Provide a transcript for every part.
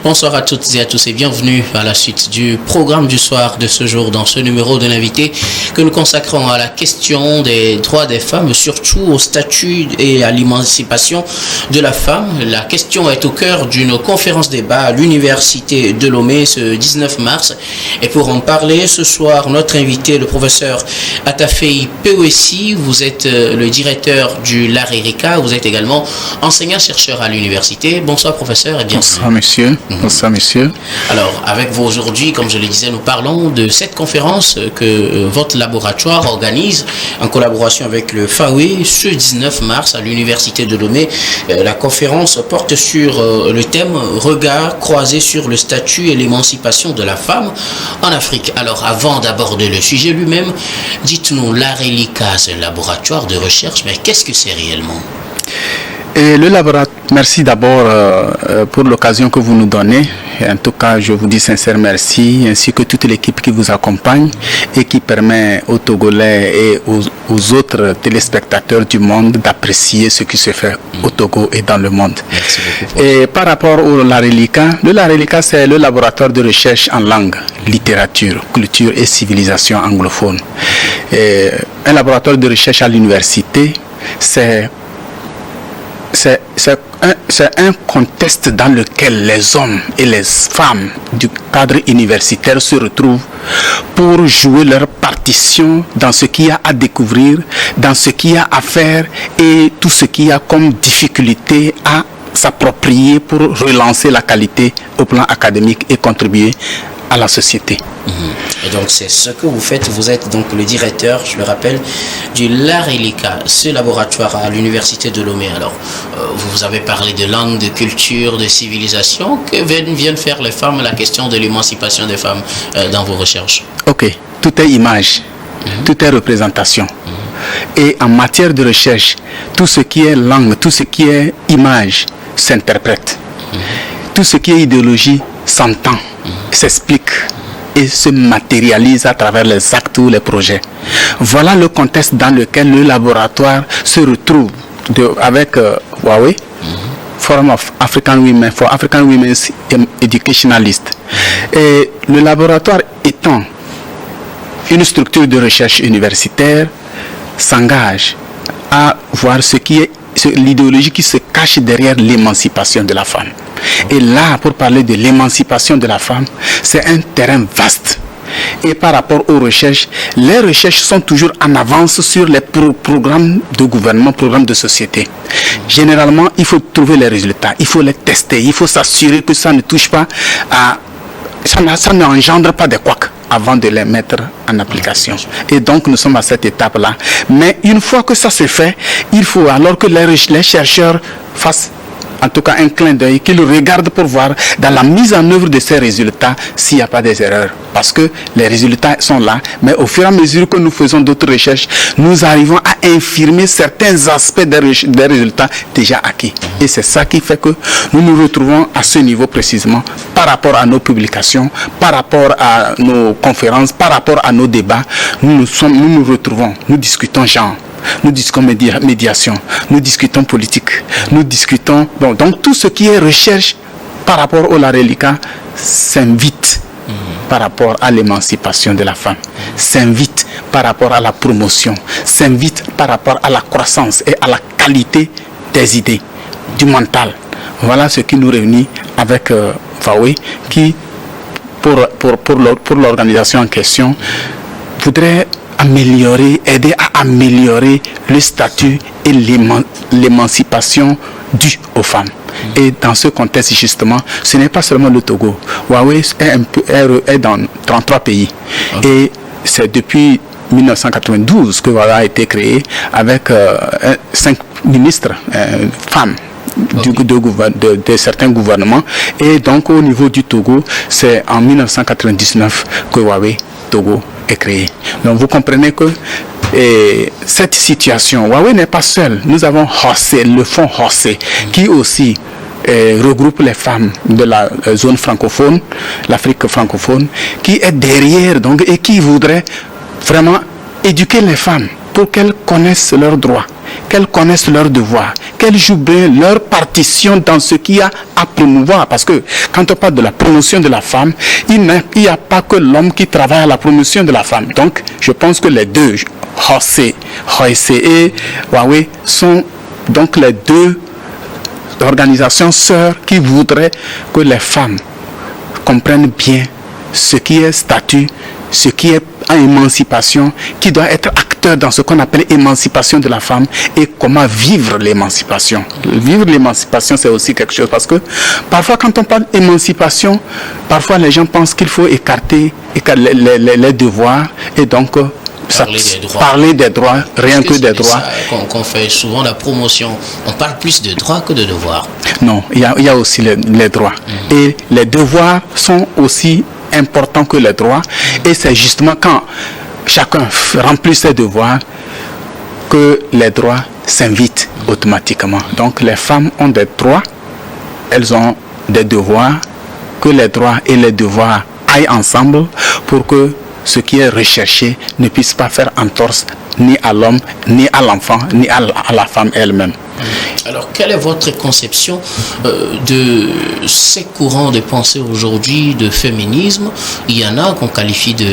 Bonsoir à toutes et à tous et bienvenue à la suite du programme du soir de ce jour dans ce numéro de l'invité que nous consacrons à la question des droits des femmes, surtout au statut et à l'émancipation de la femme. La question est au cœur d'une conférence débat à l'université de Lomé ce 19 mars. Et pour en parler ce soir, notre invité, le professeur Atafei Pewessi, vous êtes le directeur du LARELICA, vous êtes également enseignant-chercheur à l'université. Bonsoir professeur et bienvenue. Bonsoir monsieur. Bonsoir monsieur. Alors avec vous aujourd'hui, comme je le disais, nous parlons de cette conférence que votre laboratoire organise en collaboration avec le FAWE ce 19 mars à l'université de Lomé. La conférence porte sur le thème « Regard croisé sur le statut et l'émancipation de la femme en Afrique ». Alors avant d'aborder le sujet lui-même, dites-nous, LARELICA, c'est un laboratoire de recherche, mais qu'est-ce que c'est réellement ? Et le laboratoire, merci d'abord pour l'occasion que vous nous donnez. Et en tout cas, je vous dis sincère merci, ainsi que toute l'équipe qui vous accompagne et qui permet aux Togolais et aux autres téléspectateurs du monde d'apprécier ce qui se fait au Togo et dans le monde. Merci beaucoup. Et par rapport au LARELICA, le LARELICA, c'est le laboratoire de recherche en langue, littérature, culture et civilisation anglophone. Et un laboratoire de recherche à l'université, c'est un contexte dans lequel les hommes et les femmes du cadre universitaire se retrouvent pour jouer leur partition dans ce qu'il y a à découvrir, dans ce qu'il y a à faire et tout ce qu'il y a comme difficulté à s'approprier pour relancer la qualité au plan académique et contribuer à la société. Et donc c'est ce que vous faites, vous êtes donc le directeur, je le rappelle, du LARELICA, ce laboratoire à l'université de Lomé. Alors, vous avez parlé de langue, de culture, de civilisation. Que viennent faire les femmes, la question de l'émancipation des femmes dans vos recherches? Ok, tout est image, tout est représentation. Et en matière de recherche, tout ce qui est langue, tout ce qui est image s'interprète. Tout ce qui est idéologie s'entend, s'explique et se matérialise à travers les actes ou les projets. Voilà le contexte dans lequel le laboratoire se retrouve avec Huawei, Forum of African Women, for African Women's Educationalists. Et le laboratoire étant une structure de recherche universitaire, s'engage à voir ce qui est l'idéologie qui se cache derrière l'émancipation de la femme. Et là, pour parler de l'émancipation de la femme, c'est un terrain vaste. Et par rapport aux recherches, les recherches sont toujours en avance sur les programmes de gouvernement, programmes de société. Généralement, il faut trouver les résultats, il faut les tester, il faut s'assurer que ça ne touche pas à... Ça n'engendre pas des couacs avant de les mettre en application. Et donc, nous sommes à cette étape-là. Mais une fois que ça se fait, il faut alors que les chercheurs fassent en tout cas un clin d'œil, qu'ils regardent pour voir dans la mise en œuvre de ces résultats s'il n'y a pas des erreurs. Parce que les résultats sont là, mais au fur et à mesure que nous faisons d'autres recherches, nous arrivons à infirmer certains aspects des résultats déjà acquis. Et c'est ça qui fait que nous nous retrouvons à ce niveau précisément par rapport à nos publications, par rapport à nos conférences, par rapport à nos débats. Nous nous retrouvons, nous discutons genre. Nous discutons médiation, nous discutons politique, nous discutons... Bon, donc tout ce qui est recherche par rapport au LARELICA s'invite par rapport à l'émancipation de la femme, s'invite par rapport à la promotion, s'invite par rapport à la croissance et à la qualité des idées, du mental. Voilà ce qui nous réunit avec FAWE qui, pour l'organisation en question, voudrait aider à améliorer le statut et l'émancipation due aux femmes. Et dans ce contexte, justement, ce n'est pas seulement le Togo. Huawei est dans 33 pays. Et c'est depuis 1992 que Huawei a été créé avec 5 ministres femmes. De certains gouvernements. Et donc au niveau du Togo, c'est en 1999 que Huawei Togo est créé. Donc vous comprenez que cette situation, Huawei n'est pas seul. Nous avons Hossé, le fonds Hossé, qui aussi regroupe les femmes de la zone francophone, l'Afrique francophone, qui est derrière donc, et qui voudrait vraiment éduquer les femmes pour qu'elles connaissent leurs droits qu'elles connaissent leurs devoirs, qu'elles jouent bien leur partition dans ce qu'il y a à promouvoir. Parce que quand on parle de la promotion de la femme, il n'y a pas que l'homme qui travaille à la promotion de la femme. Donc, je pense que les deux, HOIC et Huawei, sont donc les deux organisations sœurs qui voudraient que les femmes comprennent bien ce qui est statut, ce qui est émancipation, qui doit être acteur dans ce qu'on appelle émancipation de la femme et comment vivre l'émancipation. Vivre l'émancipation, c'est aussi quelque chose parce que parfois quand on parle d'émancipation, parfois les gens pensent qu'il faut écarter les devoirs et donc parler des droits, rien que des droits. Qu'on fait souvent la promotion, on parle plus de droits que de devoirs. Non, il y a aussi les droits. Et les devoirs sont aussi importants que les droits. Et c'est justement quand chacun remplit ses devoirs que les droits s'invitent automatiquement. Donc les femmes ont des droits, elles ont des devoirs, que les droits et les devoirs aillent ensemble pour que ce qui est recherché ne puisse pas faire entorse ni à l'homme, ni à l'enfant, ni à la femme elle-même. Alors, quelle est votre conception de ces courants de pensée aujourd'hui de féminisme? Il y en a qu'on qualifie de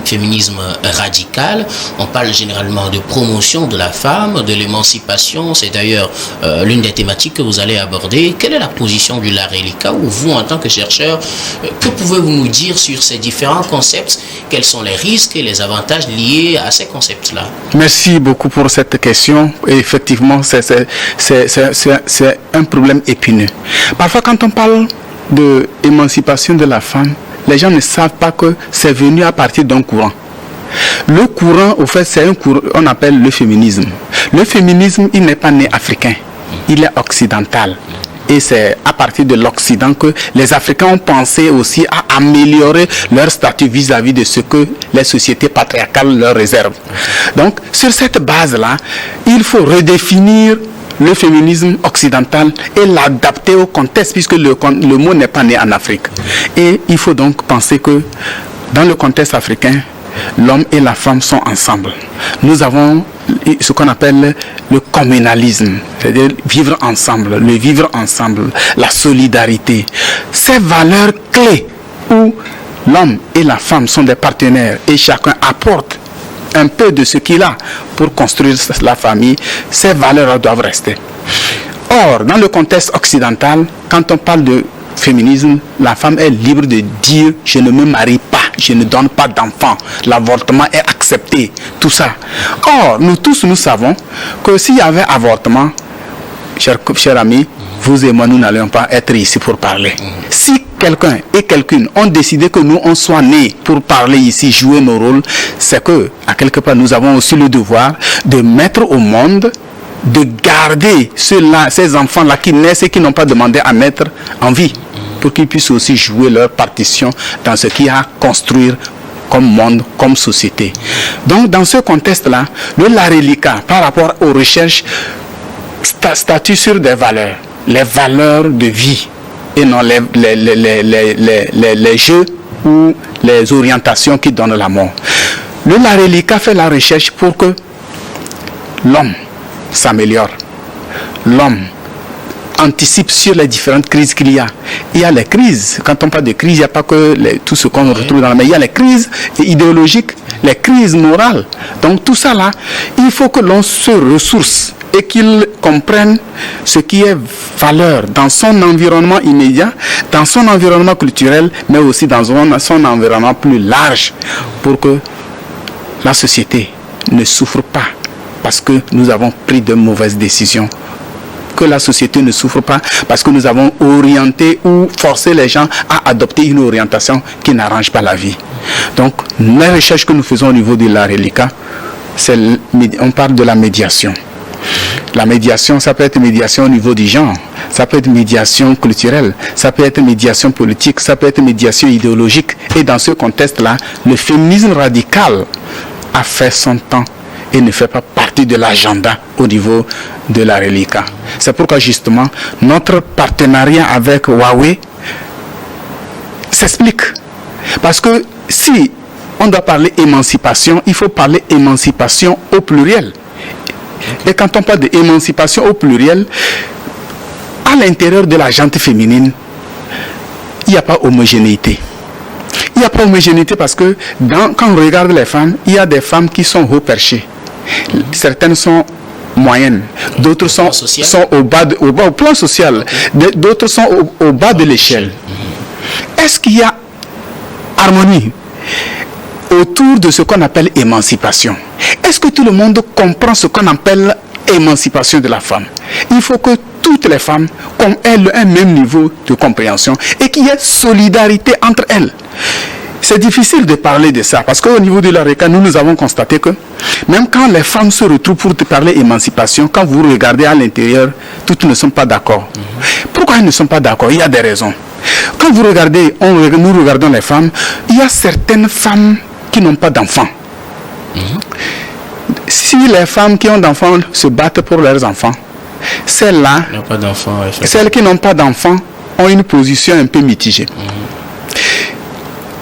féminisme radical. On parle généralement de promotion de la femme, de l'émancipation. C'est d'ailleurs l'une des thématiques que vous allez aborder. Quelle est la position du Larelika ou vous, en tant que chercheur, que pouvez-vous nous dire sur ces différents concepts? Quels sont les risques et les avantages liés à ces concepts-là? Merci beaucoup pour cette question. Et effectivement, c'est un problème épineux. Parfois, quand on parle de émancipation de la femme, les gens ne savent pas que c'est venu à partir d'un courant. Le courant, au fait, c'est un courant qu'on appelle le féminisme. Le féminisme, il n'est pas né africain, il est occidental. Et c'est à partir de l'Occident que les Africains ont pensé aussi à améliorer leur statut vis-à-vis de ce que les sociétés patriarcales leur réservent. Donc, sur cette base-là, il faut redéfinir le féminisme occidental et l'adapter au contexte, puisque le mot n'est pas né en Afrique. Et il faut donc penser que dans le contexte africain, l'homme et la femme sont ensemble. Nous avons ce qu'on appelle le communalisme, c'est-à-dire vivre ensemble, le vivre ensemble, la solidarité. Ces valeurs clés où l'homme et la femme sont des partenaires et chacun apporte un peu de ce qu'il a pour construire la famille, ces valeurs doivent rester. Or, dans le contexte occidental, quand on parle de féminisme, la femme est libre de dire « je ne me marie pas, je ne donne pas d'enfants, l'avortement est accepté », tout ça. Or, nous tous, nous savons que s'il y avait avortement, cher ami, vous et moi, nous n'allions pas être ici pour parler. Si quelqu'un et quelqu'une ont décidé que nous, on soit nés pour parler ici, jouer nos rôles, c'est que, à quelque part, nous avons aussi le devoir de mettre au monde, de garder ceux-là, ces enfants-là qui naissent et qui n'ont pas demandé à naître en vie, pour qu'ils puissent aussi jouer leur partition dans ce qu'il y a à construire comme monde, comme société. Donc, dans ce contexte-là, le Larelika, par rapport aux recherches, statue sur des valeurs, les valeurs de vie, et non les jeux ou les orientations qui donnent la mort. Le Larelika fait la recherche pour que l'homme s'améliore. L'homme anticipe sur les différentes crises qu'il y a. Il y a les crises. Quand on parle de crise, il n'y a pas que tout ce qu'on retrouve dans la... Mais il y a les crises idéologiques, les crises morales. Donc tout ça là, il faut que l'on se ressource et qu'il comprenne ce qui est valeur dans son environnement immédiat, dans son environnement culturel, mais aussi dans son environnement plus large, pour que la société ne souffre pas parce que nous avons pris de mauvaises décisions, que la société ne souffre pas parce que nous avons orienté ou forcé les gens à adopter une orientation qui n'arrange pas la vie. Donc, les recherches que nous faisons au niveau de Larelika, on parle de la médiation. La médiation, ça peut être médiation au niveau du genre, ça peut être médiation culturelle, ça peut être médiation politique, ça peut être médiation idéologique. Et dans ce contexte-là, le féminisme radical a fait son temps et ne fait pas partie de l'agenda au niveau de Larelika. C'est pourquoi justement notre partenariat avec Huawei s'explique. Parce que si on doit parler émancipation, il faut parler émancipation au pluriel. Et quand on parle d'émancipation au pluriel, à l'intérieur de la gente féminine, il n'y a pas homogénéité. Il n'y a pas homogénéité parce que quand on regarde les femmes, il y a des femmes qui sont haut perchées. Certaines sont moyennes, d'autres sont au plan social, d'autres sont au bas de l'échelle. Est-ce qu'il y a harmonie autour de ce qu'on appelle émancipation? Est-ce que tout le monde comprend ce qu'on appelle émancipation de la femme? Il faut que toutes les femmes aient un même niveau de compréhension et qu'il y ait solidarité entre elles. C'est difficile de parler de ça parce qu'au niveau de l'ARECA, nous avons constaté que même quand les femmes se retrouvent pour te parler émancipation, quand vous regardez à l'intérieur, toutes ne sont pas d'accord. Pourquoi elles ne sont pas d'accord? Il y a des raisons. Quand vous regardez, nous regardons les femmes, il y a certaines femmes qui n'ont pas d'enfants. Si les femmes qui ont d'enfants se battent pour leurs enfants, celles-là, celles qui n'ont pas d'enfants ont une position un peu mitigée.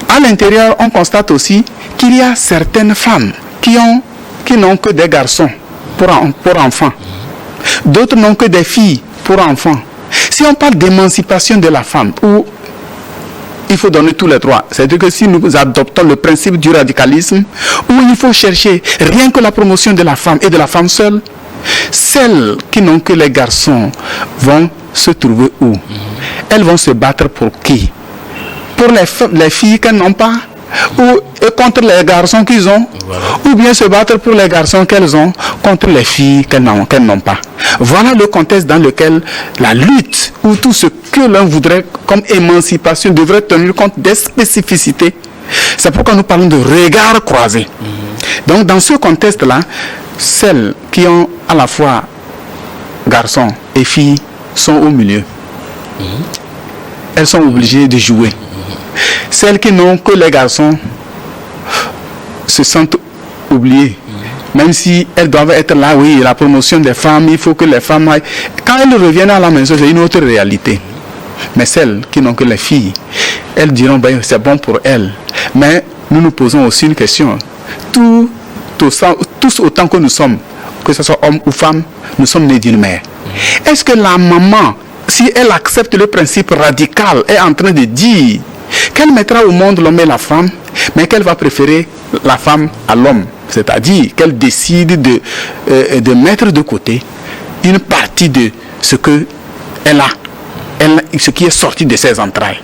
À l'intérieur, on constate aussi qu'il y a certaines femmes qui n'ont que des garçons pour enfants. D'autres n'ont que des filles pour enfants. Si on parle d'émancipation de la femme, où il faut donner tous les droits, c'est-à-dire que si nous adoptons le principe du radicalisme, où il faut chercher rien que la promotion de la femme et de la femme seule, celles qui n'ont que les garçons vont se trouver où? Elles vont se battre pour qui? Pour les filles qu'elles n'ont pas, ou contre les garçons qu'ils ont, ou bien se battre pour les garçons qu'elles ont contre les filles qu'elles n'ont pas. Voilà le contexte dans lequel la lutte, ou tout ce que l'on voudrait comme émancipation, devrait tenir compte des spécificités. C'est pourquoi nous parlons de regard croisé. Donc dans ce contexte-là, celles qui ont à la fois garçons et filles sont au milieu. Elles sont obligées de jouer. Celles qui n'ont que les garçons se sentent oubliées. Même si elles doivent être là, oui, la promotion des femmes, il faut que les femmes aillent. Quand elles reviennent à la maison, c'est une autre réalité. Mais celles qui n'ont que les filles, elles diront, ben, c'est bon pour elles. Mais nous nous posons aussi une question. Tous autant que nous sommes, que ce soit hommes ou femmes, nous sommes nés d'une mère. Est-ce que la maman, si elle accepte le principe radical, est en train de dire qu'elle mettra au monde l'homme et la femme, mais qu'elle va préférer la femme à l'homme? C'est-à-dire qu'elle décide de mettre de côté une partie de ce qu'elle a, ce qui est sorti de ses entrailles.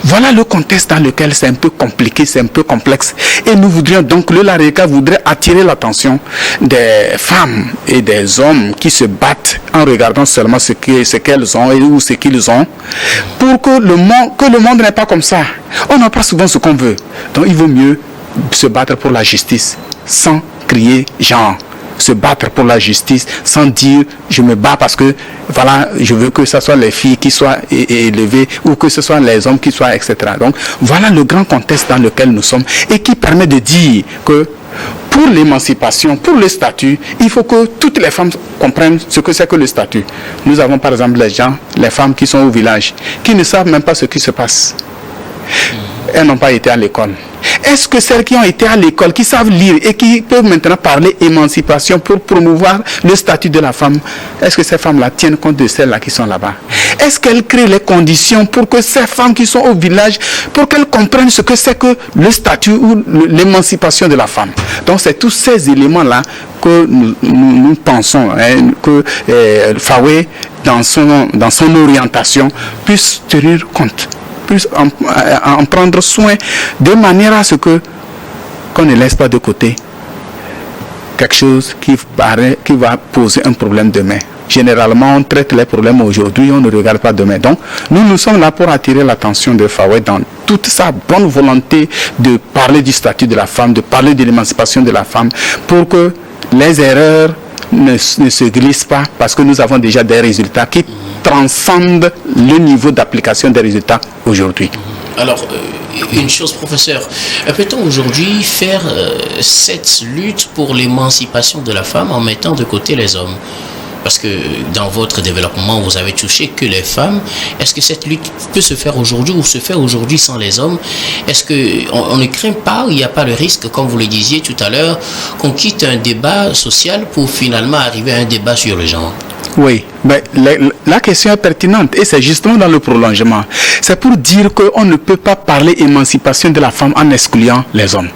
Voilà le contexte dans lequel c'est un peu compliqué, c'est un peu complexe. Et nous voudrions donc, le LARECA voudrait attirer l'attention des femmes et des hommes qui se battent en regardant seulement ce qu'elles ont ou ce qu'ils ont, pour que le monde n'est pas comme ça. On n'a pas souvent ce qu'on veut. Donc il vaut mieux se battre pour la justice sans crier genre. Se battre pour la justice sans dire je me bats parce que voilà, je veux que ce soit les filles qui soient élevées ou que ce soit les hommes qui soient, etc. Donc voilà le grand contexte dans lequel nous sommes et qui permet de dire que pour l'émancipation, pour le statut, il faut que toutes les femmes comprennent ce que c'est que le statut. Nous avons par exemple les femmes qui sont au village, qui ne savent même pas ce qui se passe. Elles n'ont pas été à l'école. Est-ce que celles qui ont été à l'école, qui savent lire et qui peuvent maintenant parler émancipation pour promouvoir le statut de la femme, est-ce que ces femmes-là tiennent compte de celles-là qui sont là-bas? Est-ce qu'elles créent les conditions pour que ces femmes qui sont au village, pour qu'elles comprennent ce que c'est que le statut ou l'émancipation de la femme? Donc c'est tous ces éléments-là que nous pensons que Fawe, dans son orientation, puisse tenir compte, puisse en prendre soin, de manière à ce qu'on ne laisse pas de côté quelque chose qui va poser un problème demain. Généralement, on traite les problèmes aujourd'hui, on ne regarde pas demain. Donc, nous sommes là pour attirer l'attention de Fawe dans toute sa bonne volonté de parler du statut de la femme, de parler de l'émancipation de la femme, pour que les erreurs ne se glissent pas, parce que nous avons déjà des résultats qui transcendent le niveau d'application des résultats aujourd'hui. Alors, une chose, professeur, peut-on aujourd'hui faire cette lutte pour l'émancipation de la femme en mettant de côté les hommes? parce que dans votre développement, vous avez touché que les femmes. Est-ce que cette lutte peut se faire aujourd'hui ou se fait aujourd'hui sans les hommes? Est-ce qu'on ne craint pas, il n'y a pas le risque, comme vous le disiez tout à l'heure, qu'on quitte un débat social pour finalement arriver à un débat sur le genre? Oui, mais la question est pertinente et c'est justement dans le prolongement. C'est pour dire qu'on ne peut pas parler émancipation de la femme en excluant les hommes.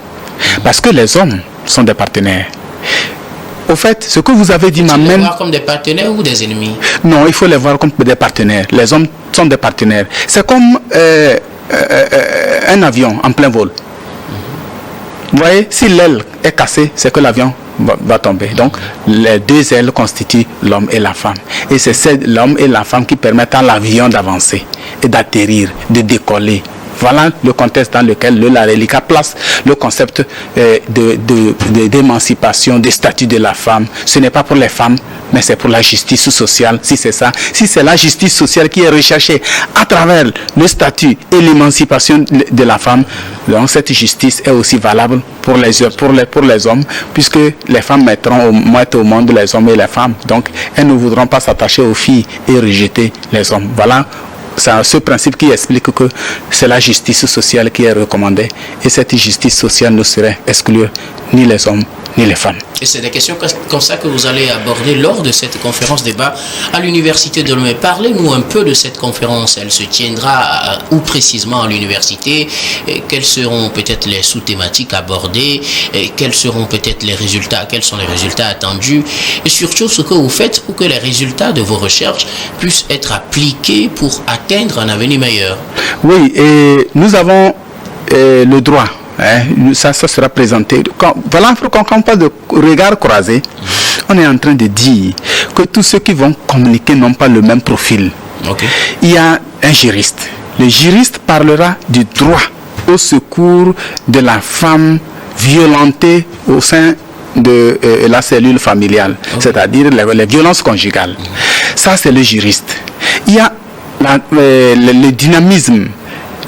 Parce que les hommes sont des partenaires. Au fait, ce que vous avez dit m'amène... Il faut les voir comme des partenaires ou des ennemis? Non, il faut les voir comme des partenaires. Les hommes sont des partenaires. C'est comme un avion en plein vol. Vous voyez, si l'aile est cassée, c'est que l'avion va tomber. Donc, les deux ailes constituent l'homme et la femme. Et c'est l'homme et la femme qui permettent à l'avion d'avancer et d'atterrir, de décoller. Voilà le contexte dans lequel le Larelica place le concept d'émancipation, des statuts de la femme. Ce n'est pas pour les femmes, mais c'est pour la justice sociale, si c'est ça. Si c'est la justice sociale qui est recherchée à travers le statut et l'émancipation de la femme, donc cette justice est aussi valable pour les hommes, puisque les femmes mettent au monde les hommes et les femmes. Donc, elles ne voudront pas s'attacher aux filles et rejeter les hommes. Voilà. C'est ce principe qui explique que c'est la justice sociale qui est recommandée. Et cette justice sociale ne serait exclure ni les hommes ni les femmes. Et c'est des questions comme ça que vous allez aborder lors de cette conférence débat à l'Université de Lomé. Parlez-nous un peu de cette conférence. Elle se tiendra où précisément à l'université? Quelles seront peut-être les sous-thématiques abordées? Quels seront peut-être les résultats? Quels sont les résultats attendus? Et surtout, ce que vous faites pour que les résultats de vos recherches puissent être appliqués pour atteindre un avenir meilleur. Oui, et nous avons le droit. Ça sera présenté. Quand on parle de regard croisé, on est en train de dire que tous ceux qui vont communiquer n'ont pas le même profil. Okay. Il y a un juriste. Le juriste parlera du droit au secours de la femme violentée au sein de la cellule familiale, c'est-à-dire les violences conjugales. Ça, c'est le juriste. Il y a le dynamisme,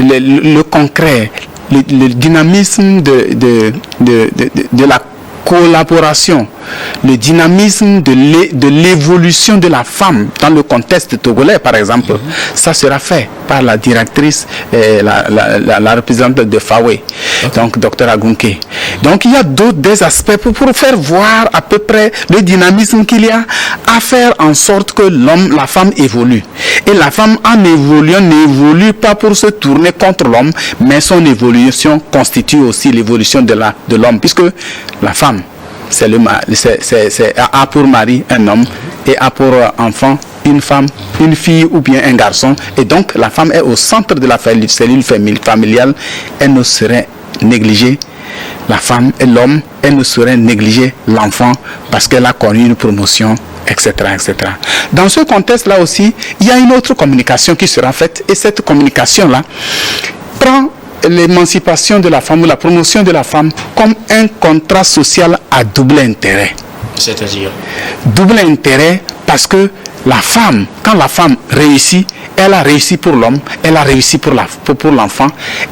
le concret, le dynamisme de la collaboration, le dynamisme de l'évolution de la femme dans le contexte togolais, par exemple. Ça sera fait par la directrice, la représentante de FAWE, donc Dr Agunke. Donc il y a des aspects pour faire voir à peu près le dynamisme qu'il y a à faire en sorte que la femme évolue. Et la femme, en évoluant, n'évolue pas pour se tourner contre l'homme, mais son évolution constitue aussi l'évolution de l'homme, puisque la femme, a pour mari un homme et a pour enfant une femme, une fille ou bien un garçon. Et donc la femme est au centre de la cellule familiale. Elle ne serait négligée, la femme et l'homme, elle ne serait négliger l'enfant parce qu'elle a connu une promotion, etc., etc. Dans ce contexte-là aussi, il y a une autre communication qui sera faite, et cette communication-là prend l'émancipation de la femme ou la promotion de la femme comme un contrat social à double intérêt. C'est-à-dire? Double intérêt parce que la femme, quand la femme réussit, elle a réussi pour l'homme, elle a réussi pour l'enfant,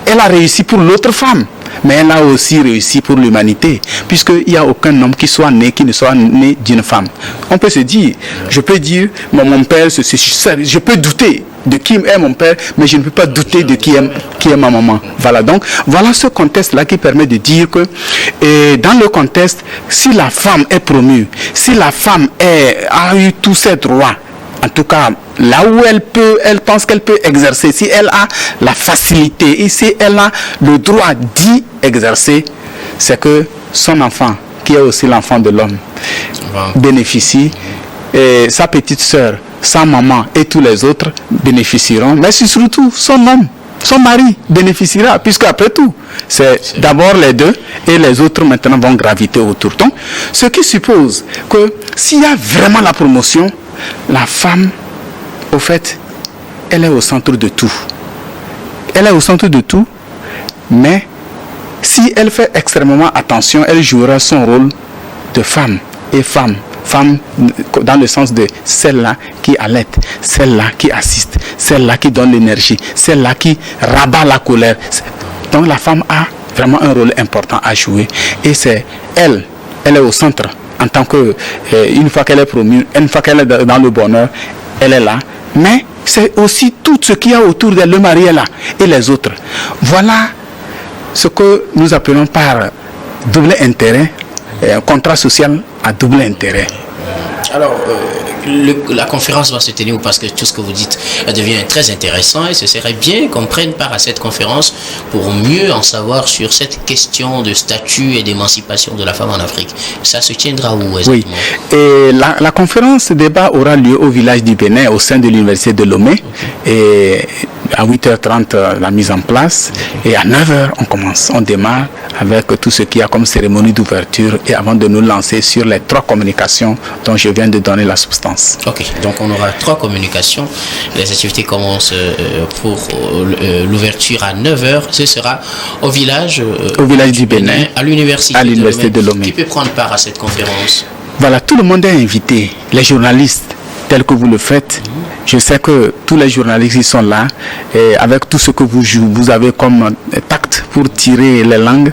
elle a réussi pour l'autre femme, mais elle a aussi réussi pour l'humanité, puisqu'il n'y a aucun homme qui ne soit né d'une femme. On peut se dire, je peux dire, mon père, je peux douter de qui est mon père, mais je ne peux pas douter de qui est ma maman. Voilà, donc, voilà ce contexte-là qui permet de dire que, dans le contexte, si la femme est promue, si la femme a eu tous ses droits, en tout cas, là où elle pense qu'elle peut exercer, si elle a la facilité et si elle a le droit d'y exercer, c'est que son enfant, qui est aussi l'enfant de l'homme, bénéficie, et sa petite sœur, sa maman et tous les autres bénéficieront, mais surtout son homme, son mari bénéficiera, puisque après tout, c'est d'abord les deux et les autres maintenant vont graviter autour. Donc, ce qui suppose que s'il y a vraiment la promotion, la femme, au fait, elle est au centre de tout. Elle est au centre de tout, mais si elle fait extrêmement attention, elle jouera son rôle de femme et femme. Femme dans le sens de celle-là qui allaite, celle-là qui assiste, celle-là qui donne l'énergie, celle-là qui rabat la colère. Donc la femme a vraiment un rôle important à jouer. Et c'est elle est au centre en tant que, une fois qu'elle est promue, une fois qu'elle est dans le bonheur, elle est là. Mais c'est aussi tout ce qu'il y a autour d'elle, le mari est là, et les autres. Voilà ce que nous appelons par double intérêt, un contrat social à double intérêt. Alors, la conférence va se tenir parce que tout ce que vous dites devient très intéressant et ce serait bien qu'on prenne part à cette conférence pour mieux en savoir sur cette question de statut et d'émancipation de la femme en Afrique. Ça se tiendra où exactement? Oui, et la conférence débat aura lieu au village du Bénin au sein de l'université de Lomé. Et à 8h30 la mise en place et à 9h on démarre avec tout ce qu'il y a comme cérémonie d'ouverture et avant de nous lancer sur les 3 communications dont je viens de donner la substance. Ok, donc on aura 3 communications. Les activités commencent pour l'ouverture à 9h. Ce sera au village du Bénin, à l'université de Lomé. Qui peut prendre part à cette conférence? Voilà, tout le monde est invité, les journalistes tels que vous le faites. Je sais que tous les journalistes qui sont là, et avec tout ce que vous avez comme tact pour tirer les langues,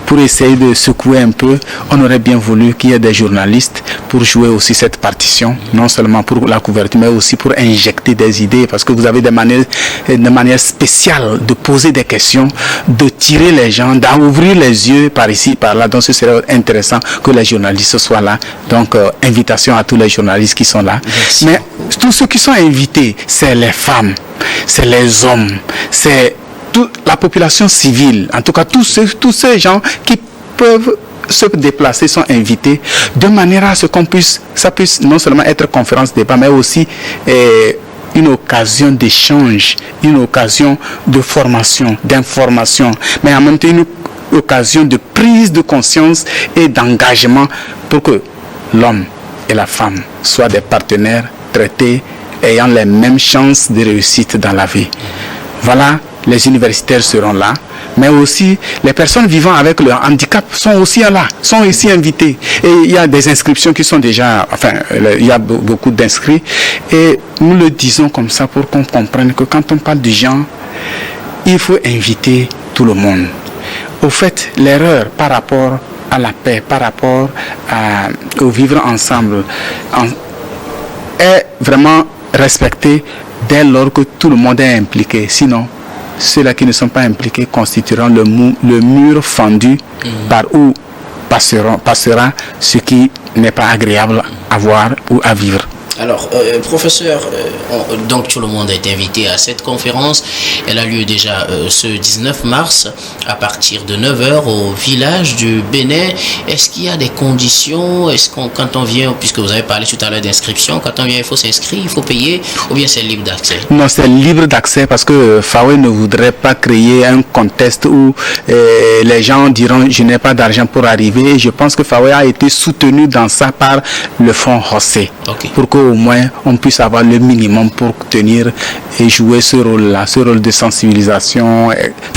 pour essayer de secouer un peu, on aurait bien voulu qu'il y ait des journalistes pour jouer aussi cette partition, non seulement pour la couverture, mais aussi pour injecter des idées, parce que vous avez des manières spéciales de poser des questions, de tirer les gens, d'ouvrir les yeux par ici, par là. Donc ce serait intéressant que les journalistes soient là. Donc invitation à tous les journalistes qui sont là. Merci. Mais tous ceux qui sont invités, c'est les femmes, c'est les hommes, c'est toute la population civile. En tout cas, tous ces gens qui peuvent se déplacer sont invités de manière à ce ça puisse non seulement être conférence débat, mais aussi une occasion d'échange, une occasion de formation, d'information, mais en même temps une occasion de prise de conscience et d'engagement pour que l'homme et la femme soient des partenaires traités ayant les mêmes chances de réussite dans la vie. Voilà, les universitaires seront là, mais aussi les personnes vivant avec le handicap sont aussi là, sont ici invitées. Et il y a des inscriptions qui sont déjà, il y a beaucoup d'inscrits. Et nous le disons comme ça pour qu'on comprenne que quand on parle de gens, il faut inviter tout le monde. Au fait, l'erreur par rapport à la paix, par rapport au vivre ensemble, est vraiment respectée dès lors que tout le monde est impliqué. Sinon, ceux-là qui ne sont pas impliqués constitueront le mur fendu par où passera ce qui n'est pas agréable à voir ou à vivre. Alors, professeur, donc tout le monde est invité à cette conférence. Elle a lieu déjà ce 19 mars à partir de 9h au village du Bénin. Est-ce qu'il y a des conditions? Est-ce quand on vient, puisque vous avez parlé tout à l'heure d'inscription, quand on vient il faut s'inscrire, il faut payer ou bien c'est libre d'accès? Non, c'est libre d'accès parce que FAWE ne voudrait pas créer un contexte où les gens diront je n'ai pas d'argent pour arriver. Et je pense que FAWE a été soutenu dans ça par le fonds Hossé. Okay. Pour qu'au moins on puisse avoir le minimum pour tenir et jouer ce rôle-là, ce rôle de sensibilisation,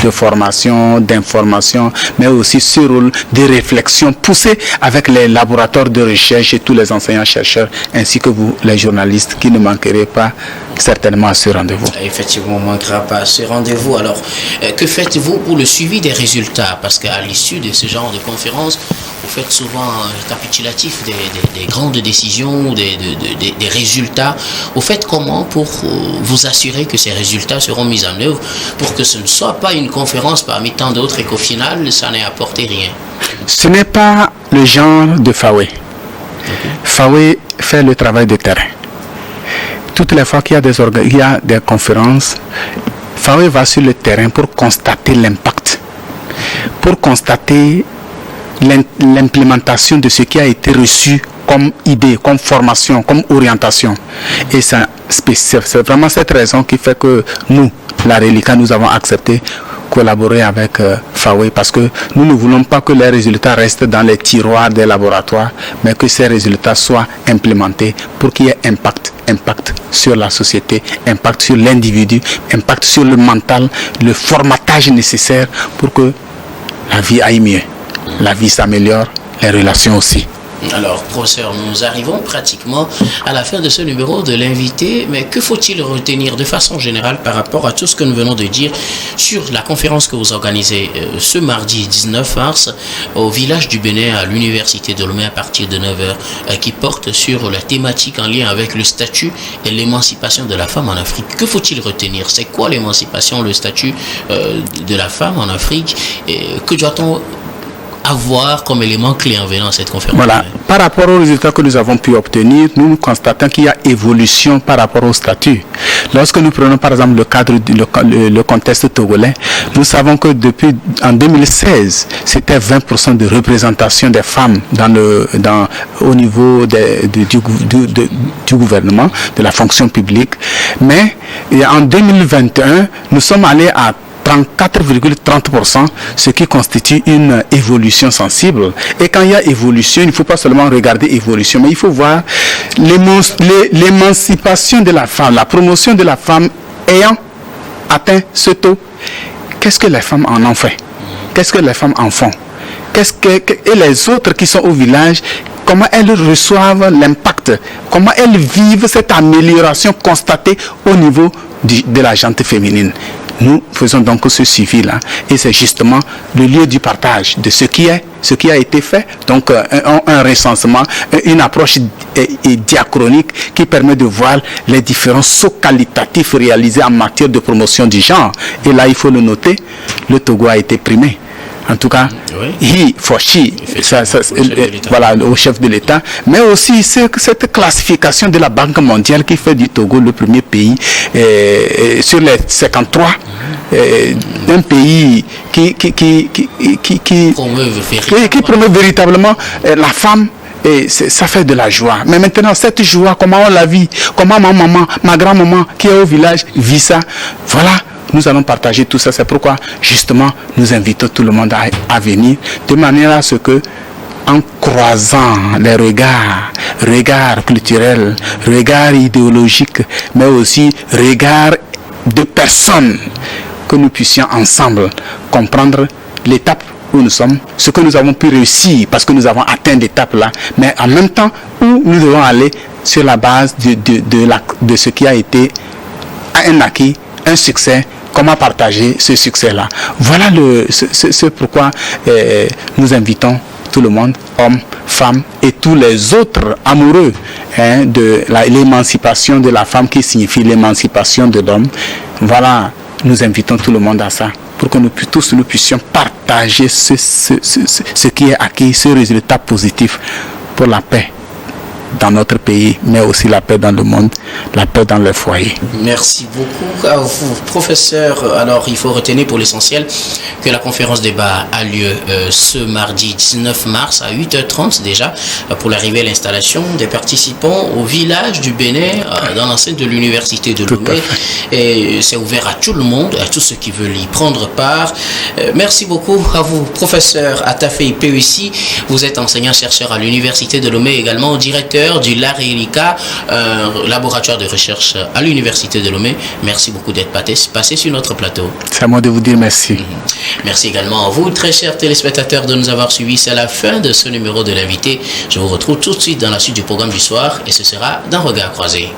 de formation, d'information, mais aussi ce rôle de réflexion poussé avec les laboratoires de recherche et tous les enseignants-chercheurs, ainsi que vous, les journalistes, qui ne manqueraient pas certainement à ce rendez-vous. Effectivement, on ne manquera pas à ce rendez-vous. Alors, que faites-vous pour le suivi des résultats? Parce qu'à l'issue de ce genre de conférence, vous faites souvent un récapitulatif des grandes décisions, des résultats. Vous faites comment pour vous assurer que ces résultats seront mis en œuvre pour que ce ne soit pas une conférence parmi tant d'autres et qu'au final, ça n'ait apporté rien? Ce n'est pas le genre de FAWE. FAWE fait le travail de terrain. Toutes les fois qu'il y a des conférences, FAWE va sur le terrain pour constater l'impact, pour constater l'implémentation de ce qui a été reçu comme idée, comme formation, comme orientation. Et c'est vraiment cette raison qui fait que nous, la Relica, nous avons accepté collaborer avec FAWE parce que nous ne voulons pas que les résultats restent dans les tiroirs des laboratoires, mais que ces résultats soient implémentés pour qu'il y ait impact sur la société, impact sur l'individu, impact sur le mental, le formatage nécessaire pour que la vie aille mieux, la vie s'améliore, les relations aussi. Alors, professeur, nous arrivons pratiquement à la fin de ce numéro de l'invité, mais que faut-il retenir de façon générale par rapport à tout ce que nous venons de dire sur la conférence que vous organisez ce mardi 19 mars au village du Bénin à l'université de Lomé à partir de 9h, qui porte sur la thématique en lien avec le statut et l'émancipation de la femme en Afrique. Que faut-il retenir? C'est quoi l'émancipation, le statut de la femme en Afrique? Et que doit-on avoir comme élément clé en venant à cette conférence? Voilà. Par rapport aux résultats que nous avons pu obtenir, nous constatons qu'il y a évolution par rapport au statut. Lorsque nous prenons par exemple le cadre le contexte togolais, nous savons que depuis en 2016, c'était 20% de représentation des femmes au niveau du gouvernement, de la fonction publique. Mais en 2021, nous sommes allés à 34,30%, ce qui constitue une évolution sensible. Et quand il y a évolution, il ne faut pas seulement regarder évolution, mais il faut voir l'émancipation de la femme, la promotion de la femme ayant atteint ce taux. Qu'est-ce que les femmes en ont fait? Qu'est-ce que les femmes en font? Et les autres qui sont au village, comment elles reçoivent l'impact? Comment elles vivent cette amélioration constatée au niveau de la gente féminine? Nous faisons donc ce suivi-là. Et c'est justement le lieu du partage de ce qui a été fait. Donc un recensement, une approche diachronique qui permet de voir les différents sauts qualitatifs réalisés en matière de promotion du genre. Et là, il faut le noter, le Togo a été primé. En tout cas, oui. Voilà, au chef de l'État, mais aussi cette classification de la Banque mondiale qui fait du Togo le premier pays sur les 53, un pays qui promeut véritablement la femme. Et ça fait de la joie. Mais maintenant, cette joie, comment on la vit? Comment ma maman, ma grand-maman qui est au village vit ça? Voilà. Nous allons partager tout ça. C'est pourquoi, justement, nous invitons tout le monde à venir, de manière à ce que, en croisant les regards culturels, regards idéologiques, mais aussi regards de personnes, que nous puissions ensemble comprendre l'étape où nous sommes, ce que nous avons pu réussir, parce que nous avons atteint l'étape là, mais en même temps, où nous devons aller sur la base de ce qui a été un acquis, un succès. Comment partager ce succès-là? Voilà ce pourquoi nous invitons tout le monde, hommes, femmes et tous les autres amoureux de l'émancipation de la femme qui signifie l'émancipation de l'homme. Voilà, nous invitons tout le monde à ça pour que nous puissions partager ce qui est acquis, ce résultat positif pour la paix dans notre pays, mais aussi la paix dans le monde, la paix dans les foyers. Merci beaucoup à vous, professeur. Alors, il faut retenir pour l'essentiel que la conférence débat a lieu ce mardi 19 mars à 8h30 déjà pour l'arrivée à l'installation des participants au village du Bénin dans l'enceinte de l'université de Lomé. Et c'est ouvert à tout le monde, à tous ceux qui veulent y prendre part. Merci beaucoup à vous, professeur Atafei Pewisi. Vous êtes enseignant-chercheur à l'université de Lomé, également directeur du LARELICA, laboratoire de recherche à l'université de Lomé. Merci beaucoup d'être passé sur notre plateau. C'est à moi de vous dire merci. Merci également à vous, très chers téléspectateurs, de nous avoir suivis. C'est la fin de ce numéro de l'invité. Je vous retrouve tout de suite dans la suite du programme du soir et ce sera d'un regard croisé.